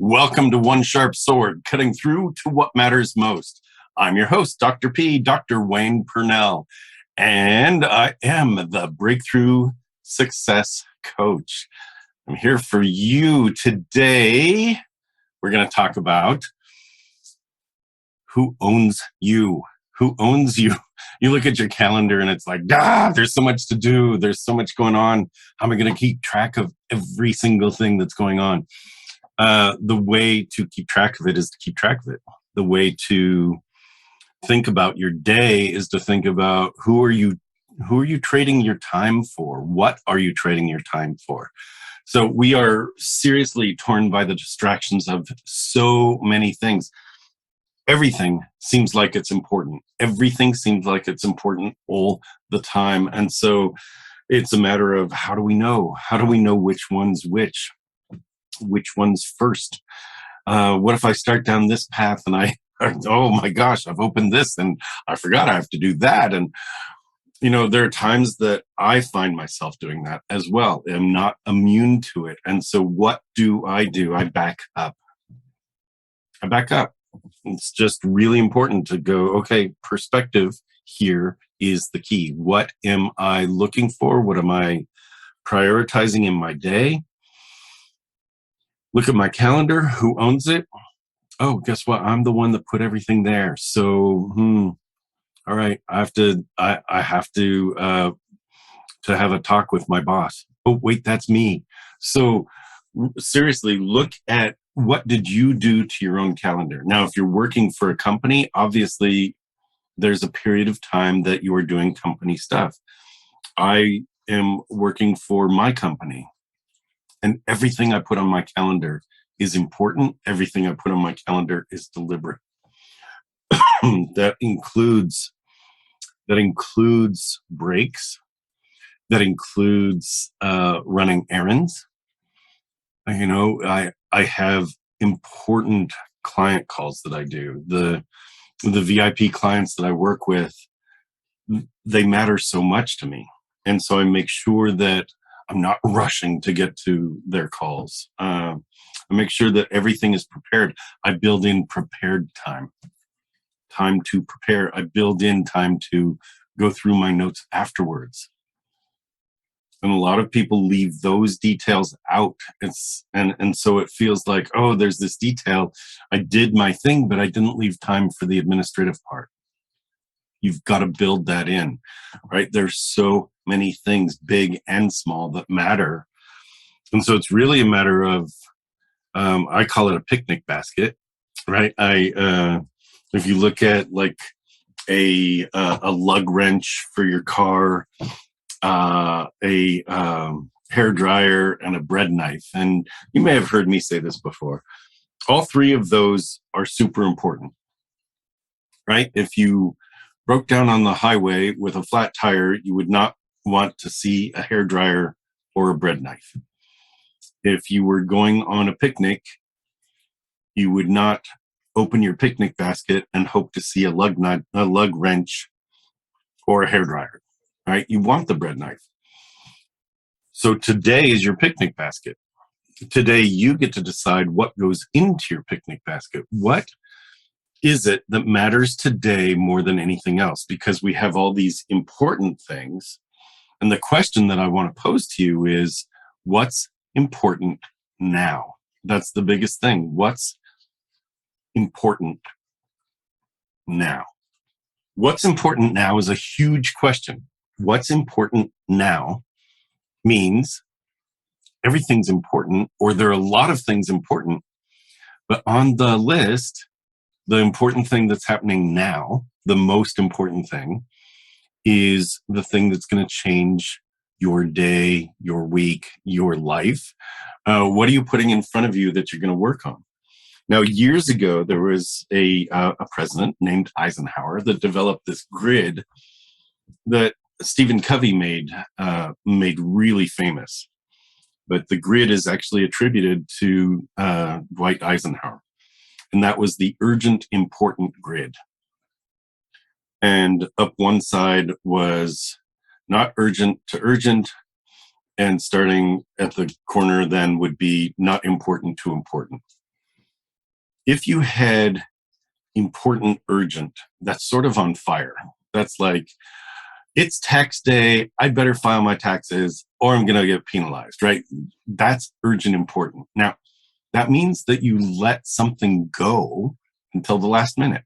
Welcome to One Sharp Sword, cutting through to what matters most. I'm your host, Dr. P, Dr. Wayne Pernell, and I am the Breakthrough Success Coach. I'm here for you today. We're going to talk about who owns you. Who owns you? You look at your calendar and it's like, there's so much to do. There's so much going on. How am I going to keep track of every single thing that's going on? The way to keep track of it is to keep track of it. The way to think about your day is to think about who are you trading your time for? What are you trading your time for? So we are seriously torn by the distractions of so many things. Everything seems like it's important. Everything seems like it's important all the time. And so it's a matter of how do we know? How do we know which one's which? Which one's first? What if I start down this path and oh my gosh, I've opened this and I forgot I have to do that. And, there are times that I find myself doing that as well. I'm not immune to it. And so what do? I back up. It's just really important to go, okay, perspective here is the key. What am I looking for? What am I prioritizing in my day? Look at my calendar. Who owns it? Oh, guess what? I'm the one that put everything there. So, all right. I have to have a talk with my boss. Oh, wait, that's me. So seriously, look at what did you do to your own calendar? Now, if you're working for a company, obviously there's a period of time that you are doing company stuff. I am working for my company. And everything I put on my calendar is important. Everything I put on my calendar is deliberate. That includes breaks. That includes running errands. I have important client calls that I do. The VIP clients that I work with, they matter so much to me. And so I make sure that I'm not rushing to get to their calls. I make sure that everything is prepared. I build in prepared time to prepare. I build in time to go through my notes afterwards. And a lot of people leave those details out. And so it feels like, oh, there's this detail. I did my thing, but I didn't leave time for the administrative part. You've got to build that in, right? There's so many things, big and small, that matter. And so it's really a matter of, I call it a picnic basket, right? If you look at like a lug wrench for your car, a hair dryer, and a bread knife. And you may have heard me say this before. All three of those are super important, right? If you broke down on the highway with a flat tire, you would not want to see a hair dryer or a bread knife. If you were going on a picnic, you would not open your picnic basket and hope to see a lug wrench or a hair dryer, right? You want the bread knife. So today is your picnic basket. Today you get to decide what goes into your picnic basket. What is it that matters today more than anything else? Because we have all these important things. And the question that I want to pose to you is, what's important now? That's the biggest thing. What's important now? What's important now is a huge question. What's important now means everything's important, or there are a lot of things important. But on the list, the important thing that's happening now, the most important thing, is the thing that's going to change your day, your week, your life. What are you putting in front of you that you're going to work on? Now, years ago, there was a president named Eisenhower that developed this grid that Stephen Covey made really famous. But the grid is actually attributed to Dwight Eisenhower. And that was the urgent, important grid. And up one side was not urgent to urgent, and starting at the corner then would be not important to important. If you had important, urgent, that's sort of on fire. That's like, it's tax day. I better file my taxes or I'm going to get penalized, right? That's urgent, important. Now, that means that you let something go until the last minute.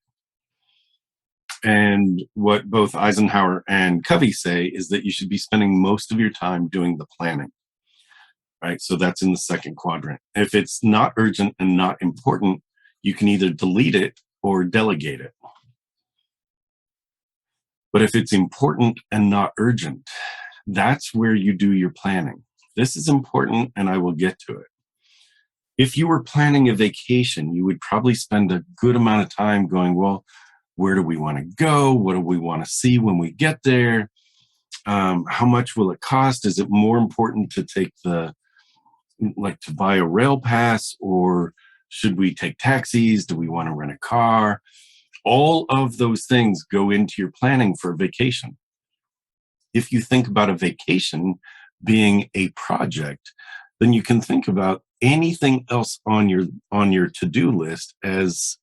And what both Eisenhower and Covey say is that you should be spending most of your time doing the planning, right? So that's in the second quadrant. If it's not urgent and not important, you can either delete it or delegate it. But if it's important and not urgent, that's where you do your planning. This is important and I will get to it. If you were planning a vacation, you would probably spend a good amount of time going, well, where do we want to go? What do we want to see when we get there? How much will it cost? Is it more important to take to buy a rail pass, or should we take taxis? Do we want to rent a car? All of those things go into your planning for a vacation. If you think about a vacation being a project, then you can think about anything else on your to-do list as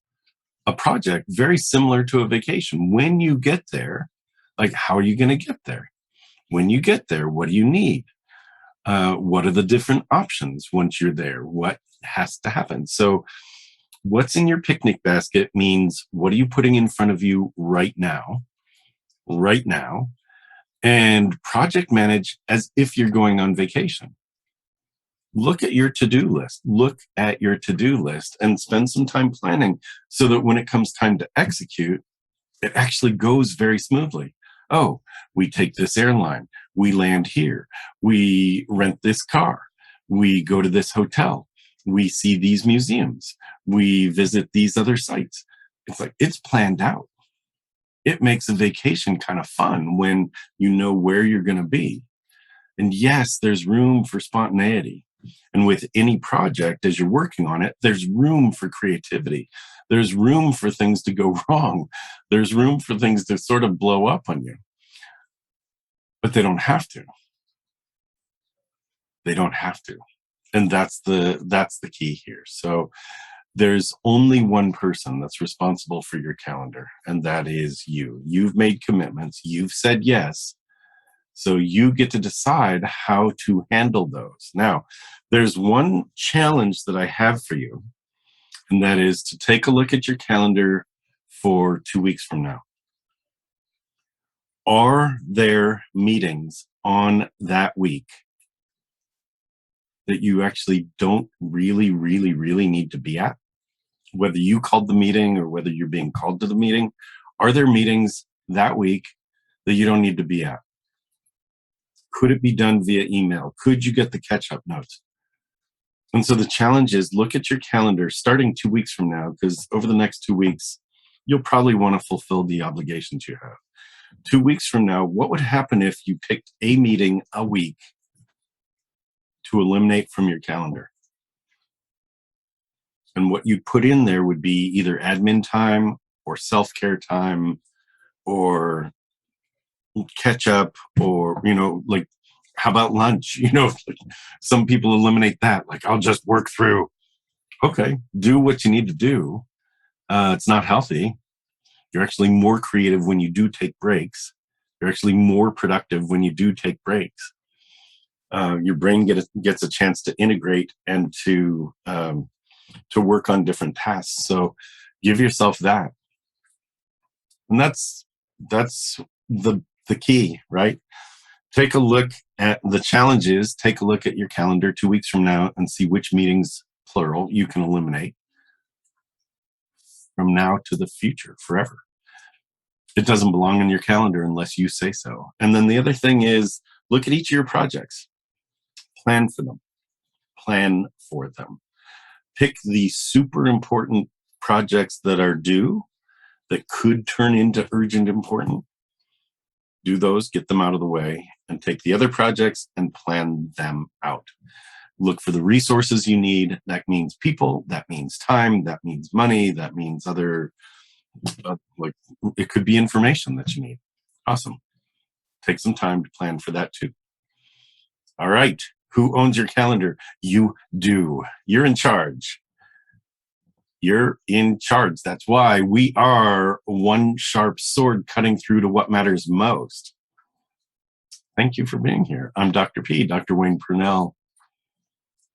a project very similar to a vacation. When you get there, like, how are you going to get there? When you get there, what do you need? What are the different options once you're there? What has to happen? So what's in your picnic basket means, what are you putting in front of you right now, and project manage as if you're going on vacation. Look at your to-do list. Look at your to-do list and spend some time planning so that when it comes time to execute, it actually goes very smoothly. Oh, we take this airline, we land here, we rent this car, we go to this hotel, we see these museums, we visit these other sites. It's like, it's planned out. It makes a vacation kind of fun when you know where you're going to be. And yes, there's room for spontaneity. And with any project, as you're working on it, there's room for creativity. There's room for things to go wrong. There's room for things to sort of blow up on you. But they don't have to. They don't have to. And that's the key here. So there's only one person that's responsible for your calendar, and that is you. You've made commitments. You've said yes. So you get to decide how to handle those. Now, there's one challenge that I have for you, and that is to take a look at your calendar for 2 weeks from now. Are there meetings on that week that you actually don't really, really, really need to be at? Whether you called the meeting or whether you're being called to the meeting, are there meetings that week that you don't need to be at? Could it be done via email? Could you get the catch up notes? And so the challenge is, look at your calendar starting 2 weeks from now, because over the next 2 weeks, you'll probably want to fulfill the obligations you have. 2 weeks from now, what would happen if you picked a meeting a week to eliminate from your calendar? And what you'd put in there would be either admin time or self care time or catch up, or, like, how about lunch? Like, some people eliminate that. Like, I'll just work through. Okay, do what you need to do. It's not healthy. You're actually more creative when you do take breaks. You're actually more productive when you do take breaks. Your brain gets a chance to integrate and to work on different tasks. So give yourself that, and that's the key, right? Take a look at the challenges. Take a look at your calendar 2 weeks from now and see which meetings, plural, you can eliminate from now to the future forever. It doesn't belong in your calendar unless you say so. And then the other thing is, look at each of your projects, plan for them, plan for them. Pick the super important projects that are due, that could turn into urgent important. Do those, get them out of the way, and take the other projects and plan them out. Look for the resources you need. That means people, that means time, that means money, that means other, like, it could be information that you need. Awesome. Take some time to plan for that too. All right. Who owns your calendar? You do. You're in charge. You're in charge. That's why we are one sharp sword cutting through to what matters most. Thank you for being here. I'm Dr. P, Dr. Wayne Pernell,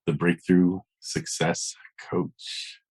the Breakthrough Success Coach.